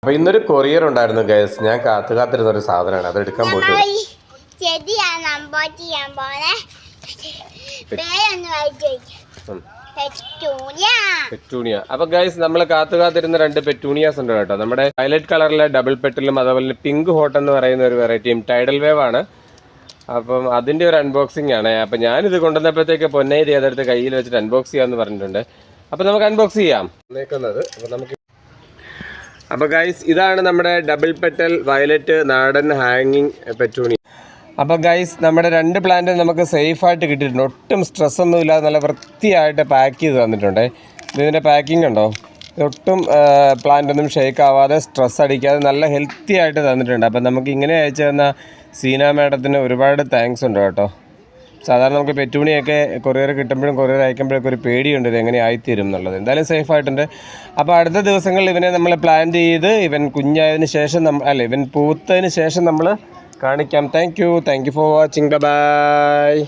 അപ്പൊ ഇന്നൊരു കൊറിയർ ഉണ്ടായിരുന്നു ഗൈസ്. ഞാൻ കാത്തിരുന്ന ഒരു സാധനമാണ്, അത് എടുക്കാൻ പോയിട്ട്. പെറ്റൂണിയ. അപ്പൊ ഗൈസ് നമ്മൾ കാത്തിരുന്ന 2 പെറ്റൂണിയാസ് ഉണ്ട് കേട്ടോ. നമ്മുടെ വയലറ്റ് കളറിലെ ഡബിൾ പെറ്റലും അതുപോലെ പിങ്ക് ഹോട്ട് എന്ന് പറയുന്ന ഒരു വെറൈറ്റിയും ടൈഡൽ വേവ് ആണ്. അപ്പം അതിന്റെ ഒരു അൺബോക്സിംഗ് ആണ്. അപ്പൊ ഞാനിത് കൊണ്ടുവന്നപ്പോഴത്തേക്ക് പൊന്നേരി അതെടുത്ത് കയ്യിൽ വെച്ചിട്ട് അൺബോക്സ് ചെയ്യാന്ന് പറഞ്ഞിട്ടുണ്ട്. അപ്പൊ നമുക്ക് അൺബോക്സ് ചെയ്യാം. അപ്പൊ ഗൈസ് ഇതാണ് നമ്മുടെ ഡബിൾ പെറ്റൽ വയലറ്റ് നാടൻ ഹാങ്ങിങ് പെറ്റൂണി. അപ്പോൾ ഗൈസ് നമ്മുടെ 2 പ്ലാന്റ് നമുക്ക് സേഫായിട്ട് കിട്ടിയിട്ടുണ്ട്. ഒട്ടും സ്ട്രെസ്സൊന്നും ഇല്ലാതെ നല്ല വൃത്തിയായിട്ട് പാക്ക് ചെയ്ത് തന്നിട്ടുണ്ട്. ഇതിൻ്റെ പാക്കിംഗ് ഉണ്ടോ, ഒട്ടും പ്ലാന്റ് ഒന്നും ഷേക്ക് ആവാതെ സ്ട്രെസ് അടിക്കാതെ നല്ല ഹെൽത്തി ആയിട്ട് തന്നിട്ടുണ്ട്. അപ്പം നമുക്ക് ഇങ്ങനെ അയച്ചു തന്ന സീന മാഡത്തിന് ഒരുപാട് താങ്ക്സ് ഉണ്ട് കേട്ടോ. സാധാരണ നമുക്ക് പെറ്റൂണിയൊക്കെ കൊറിയർ കിട്ടുമ്പോഴും കൊറിയർ അയക്കുമ്പോഴൊക്കെ ഒരു പേടിയുണ്ട് ഇത് എങ്ങനെ ആയിത്തീരും എന്നുള്ളത്. എന്തായാലും സേഫായിട്ടുണ്ട്. അപ്പോൾ അടുത്ത ദിവസങ്ങളിൽ ഇവനെ നമ്മൾ പ്ലാൻ ചെയ്ത് ഇവൻ കുഞ്ഞായതിന് ശേഷം ഇവൻ പൂത്തതിന് ശേഷം നമ്മൾ കാണിക്കാം. Thank you for watching. By.